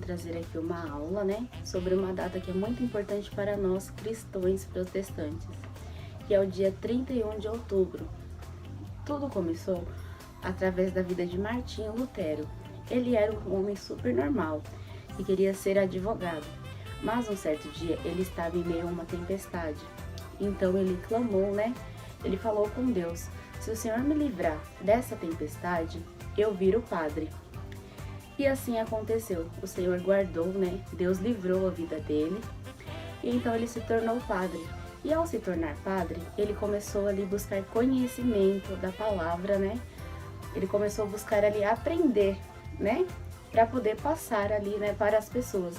trazer aqui uma aula, né, sobre uma data que é muito importante para nós cristãos protestantes, que é o dia 31 de outubro. Tudo começou através da vida de Martinho Lutero. Ele era um homem super normal e queria ser advogado, mas um certo dia ele estava em meio a uma tempestade. Então ele clamou, né? Ele falou com Deus: se o Senhor me livrar dessa tempestade, eu viro padre. E assim aconteceu. O Senhor guardou, né? Deus livrou a vida dele. E então ele se tornou padre. E ao se tornar padre, ele começou ali buscar conhecimento da palavra, né? Ele começou a buscar ali aprender, né? Para poder passar ali, né, para as pessoas.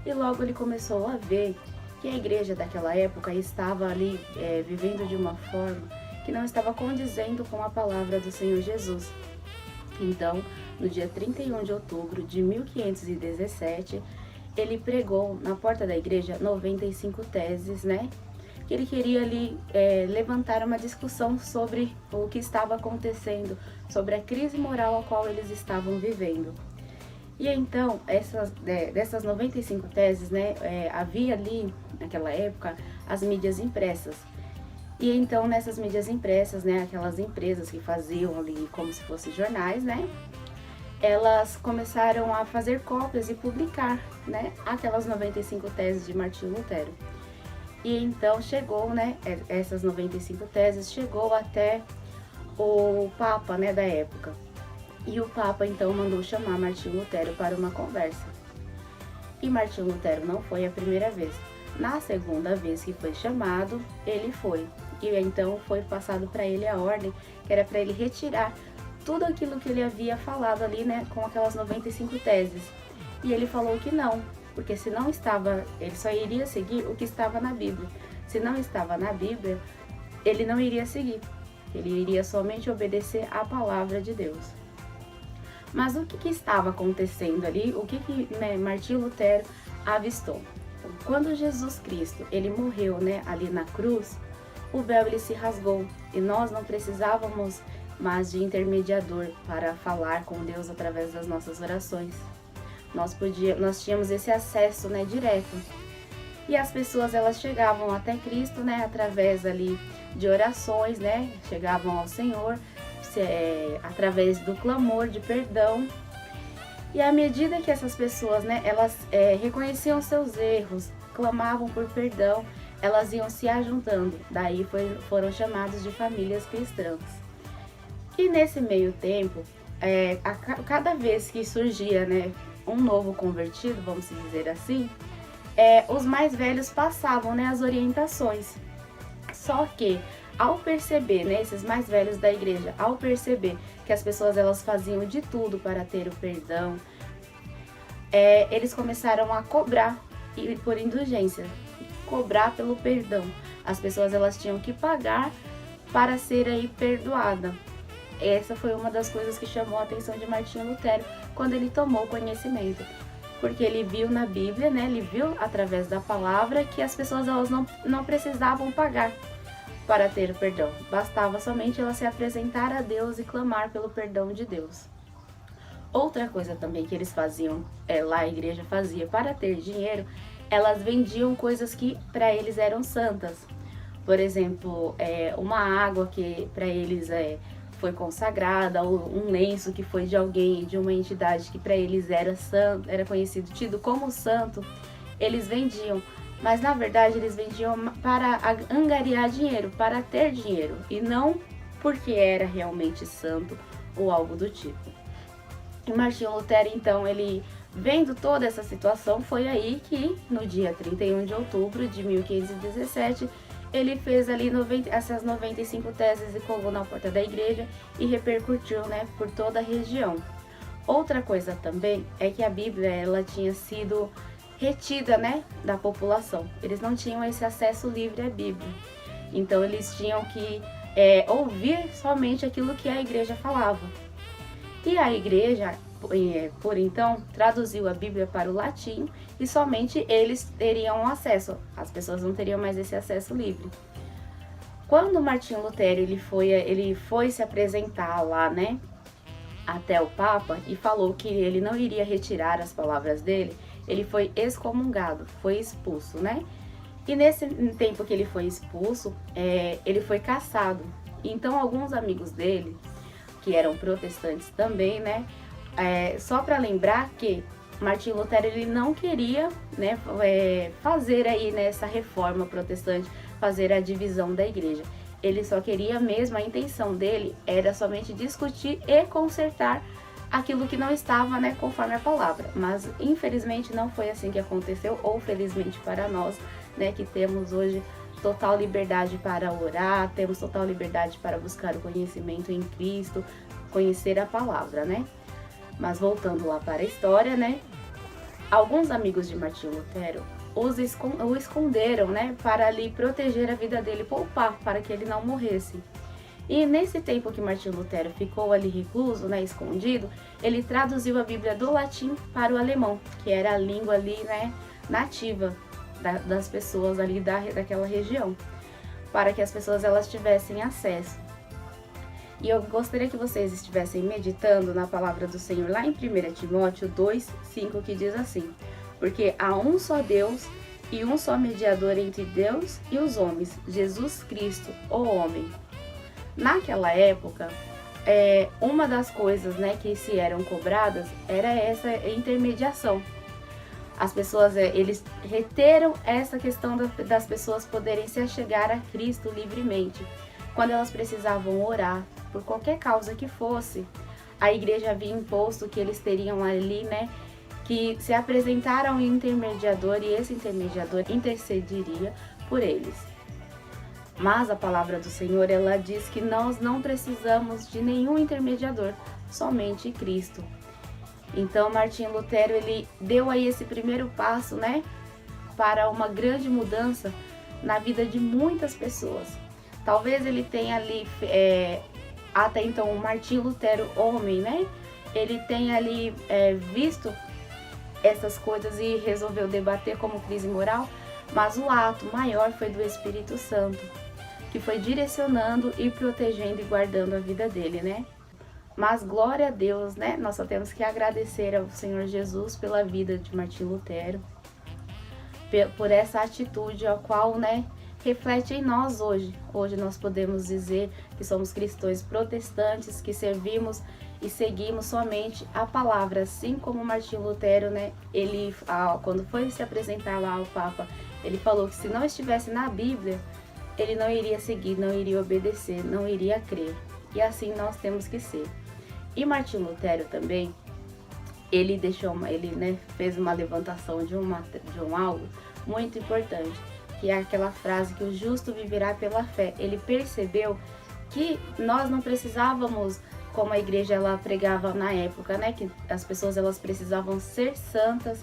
E logo ele começou a ver que a igreja daquela época estava ali vivendo de uma forma que não estava condizendo com a palavra do Senhor Jesus. Então, no dia 31 de outubro de 1517, ele pregou na porta da igreja 95 teses, né? Que ele queria ali levantar uma discussão sobre o que estava acontecendo, sobre a crise moral a qual eles estavam vivendo. E então, dessas 95 teses, né, havia ali, naquela época, as mídias impressas. E então, nessas mídias impressas, né, aquelas empresas que faziam ali como se fossem jornais, né, elas começaram a fazer cópias e publicar, né, aquelas 95 teses de Martinho Lutero. E então chegou, né, essas 95 teses, chegou até o Papa, né, da época. E o Papa então mandou chamar Martinho Lutero para uma conversa. E Martinho Lutero não foi a primeira vez. Na segunda vez que foi chamado, ele foi. E então foi passado para ele a ordem, que era para ele retirar tudo aquilo que ele havia falado ali, né, com aquelas 95 teses. E ele falou que não, porque se não estava, ele só iria seguir o que estava na Bíblia. Se não estava na Bíblia, ele não iria seguir. Ele iria somente obedecer à palavra de Deus. Mas o que estava acontecendo ali? O que Martinho Lutero avistou? Quando Jesus Cristo ele morreu, né, ali na cruz, o véu ele se rasgou e nós não precisávamos mais de intermediador para falar com Deus através das nossas orações. Nós tínhamos esse acesso, né, direto. E as pessoas elas chegavam até Cristo, né, através ali de orações, né, chegavam ao Senhor através do clamor de perdão. E à medida que essas pessoas, né, elas reconheciam seus erros, clamavam por perdão, elas iam se ajuntando. Daí foram chamados de famílias cristãs. E nesse meio tempo, cada vez que surgia, né, um novo convertido, vamos dizer assim, os mais velhos passavam, né, as orientações. Só que ao perceber, né, esses mais velhos da igreja, ao perceber que as pessoas elas faziam de tudo para ter o perdão, eles começaram a cobrar por indulgência, cobrar pelo perdão. As pessoas elas tinham que pagar para ser aí perdoada. Essa foi uma das coisas que chamou a atenção de Martinho Lutero quando ele tomou conhecimento, porque ele viu na Bíblia, né, ele viu através da palavra que as pessoas elas não precisavam pagar para ter o perdão, bastava somente ela se apresentar a Deus e clamar pelo perdão de Deus. Outra coisa também que eles faziam, lá a igreja fazia para ter dinheiro, elas vendiam coisas que para eles eram santas. Por exemplo, uma água que para eles foi consagrada, ou um lenço que foi de alguém, de uma entidade que para eles era santo, era conhecido, tido como santo, eles vendiam. Mas na verdade eles vendiam para angariar dinheiro, para ter dinheiro, e não porque era realmente santo ou algo do tipo. E Martinho Lutero, então, ele vendo toda essa situação, foi aí que no dia 31 de outubro de 1517, ele fez ali essas 95 teses e colocou na porta da igreja e repercutiu, né, por toda a região. Outra coisa também é que a Bíblia ela tinha sido retida, né, da população. Eles não tinham esse acesso livre à Bíblia. Então eles tinham que ouvir somente aquilo que a igreja falava. E a igreja, por então, traduziu a Bíblia para o latim e somente eles teriam acesso. As pessoas não teriam mais esse acesso livre. Quando Martinho Lutero ele foi se apresentar lá, né, até o Papa e falou que ele não iria retirar as palavras dele, ele foi excomungado, foi expulso, né? E nesse tempo que ele foi expulso, ele foi caçado. Então alguns amigos dele, que eram protestantes também, né? Só para lembrar que Martinho Lutero ele não queria, né, fazer aí nessa reforma protestante, fazer a divisão da igreja. Ele só queria mesmo, a intenção dele era somente discutir e consertar aquilo que não estava, né, conforme a palavra. Mas infelizmente não foi assim que aconteceu, ou felizmente para nós, né, que temos hoje total liberdade para orar, temos total liberdade para buscar o conhecimento em Cristo, conhecer a palavra, né? Mas voltando lá para a história, né? Alguns amigos de Martinho Lutero o esconderam, né? Para ali proteger a vida dele, poupar, para que ele não morresse. E nesse tempo que Martinho Lutero ficou ali recluso, né? Escondido, ele traduziu a Bíblia do latim para o alemão, que era a língua ali, né? Nativa das pessoas ali daquela região, para que as pessoas elas tivessem acesso. E eu gostaria que vocês estivessem meditando na palavra do Senhor lá em 1 Timóteo 2:5, que diz assim: porque há um só Deus e um só mediador entre Deus e os homens, Jesus Cristo, o homem. Naquela época, uma das coisas, né, que se eram cobradas era essa intermediação. As pessoas, eles reteram essa questão das pessoas poderem se achegar a Cristo livremente. Quando elas precisavam orar, por qualquer causa que fosse, a igreja havia imposto que eles teriam ali, né, que se apresentar a um intermediador e esse intermediador intercederia por eles. Mas a palavra do Senhor, ela diz que nós não precisamos de nenhum intermediador, somente Cristo. Então, Martinho Lutero, ele deu aí esse primeiro passo, né, para uma grande mudança na vida de muitas pessoas. Talvez ele tenha ali, até então, o Martinho Lutero homem, né, ele tenha ali visto essas coisas e resolveu debater como crise moral, mas o ato maior foi do Espírito Santo, que foi direcionando e protegendo e guardando a vida dele, né. Mas glória a Deus, né? Nós só temos que agradecer ao Senhor Jesus pela vida de Martinho Lutero, por essa atitude a qual, né, reflete em nós hoje. Hoje nós podemos dizer que somos cristãos protestantes, que servimos e seguimos somente a palavra, assim como Martinho Lutero, né? Ele, quando foi se apresentar lá ao Papa, ele falou que se não estivesse na Bíblia, ele não iria seguir, não iria obedecer, não iria crer. E assim nós temos que ser. E Martinho Lutero também, ele fez uma levantação de algo muito importante, que é aquela frase que o justo viverá pela fé. Ele percebeu que nós não precisávamos, como a igreja ela pregava na época, né, que as pessoas elas precisavam ser santas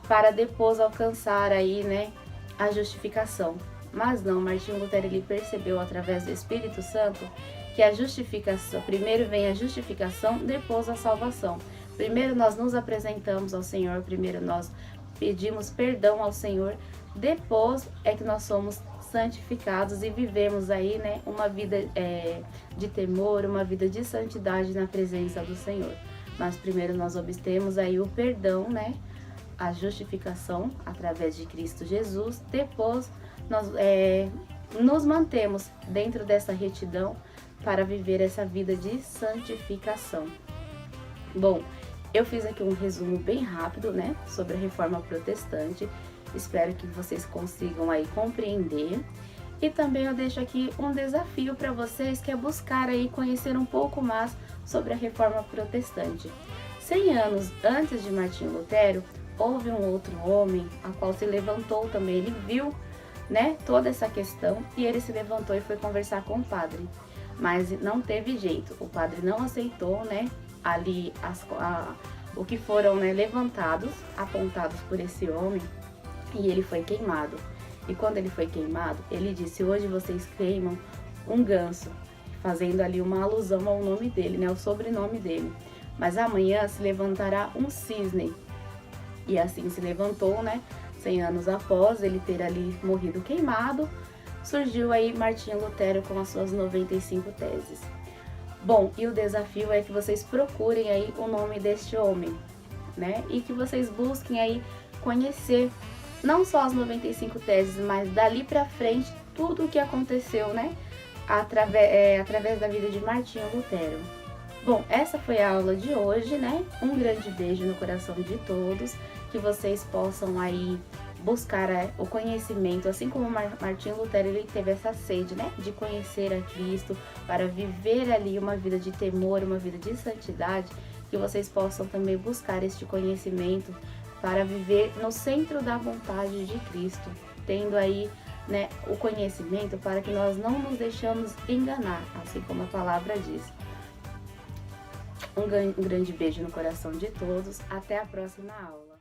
para depois alcançar aí, né, a justificação. Mas não, Martinho Lutero ele percebeu através do Espírito Santo que a justificação, primeiro vem a justificação, depois a salvação. Primeiro nós nos apresentamos ao Senhor, primeiro nós pedimos perdão ao Senhor, depois é que nós somos santificados e vivemos aí, né, uma vida de temor, uma vida de santidade na presença do Senhor. Mas primeiro nós obtemos aí o perdão, né, a justificação através de Cristo Jesus, depois nós nos mantemos dentro dessa retidão para viver essa vida de santificação. Bom, eu fiz aqui um resumo bem rápido, né, sobre a Reforma Protestante. Espero que vocês consigam aí compreender. E também eu deixo aqui um desafio para vocês, que é buscar aí conhecer um pouco mais sobre a Reforma Protestante. 100 anos antes de Martinho Lutero, houve um outro homem, a qual se levantou também. Ele viu, né, toda essa questão e ele se levantou e foi conversar com o padre. Mas não teve jeito, o padre não aceitou, né, ali o que foram, né, levantados, apontados por esse homem, e ele foi queimado. E quando ele foi queimado, ele disse: hoje vocês queimam um ganso, fazendo ali uma alusão ao nome dele, né, ao sobrenome dele. Mas amanhã se levantará um cisne. E assim se levantou, né, 100 anos após ele ter ali morrido queimado, surgiu aí Martinho Lutero com as suas 95 teses. Bom, e o desafio é que vocês procurem aí o nome deste homem, né? E que vocês busquem aí conhecer não só as 95 teses, mas dali pra frente tudo o que aconteceu, né? Através da vida de Martinho Lutero. Bom, essa foi a aula de hoje, né? Um grande beijo no coração de todos, que vocês possam aí buscar o conhecimento, assim como Martinho Lutero, ele teve essa sede, né, de conhecer a Cristo, para viver ali uma vida de temor, uma vida de santidade, que vocês possam também buscar este conhecimento para viver no centro da vontade de Cristo, tendo aí, né, o conhecimento para que nós não nos deixamos enganar, assim como a palavra diz. Um grande beijo no coração de todos, até a próxima aula.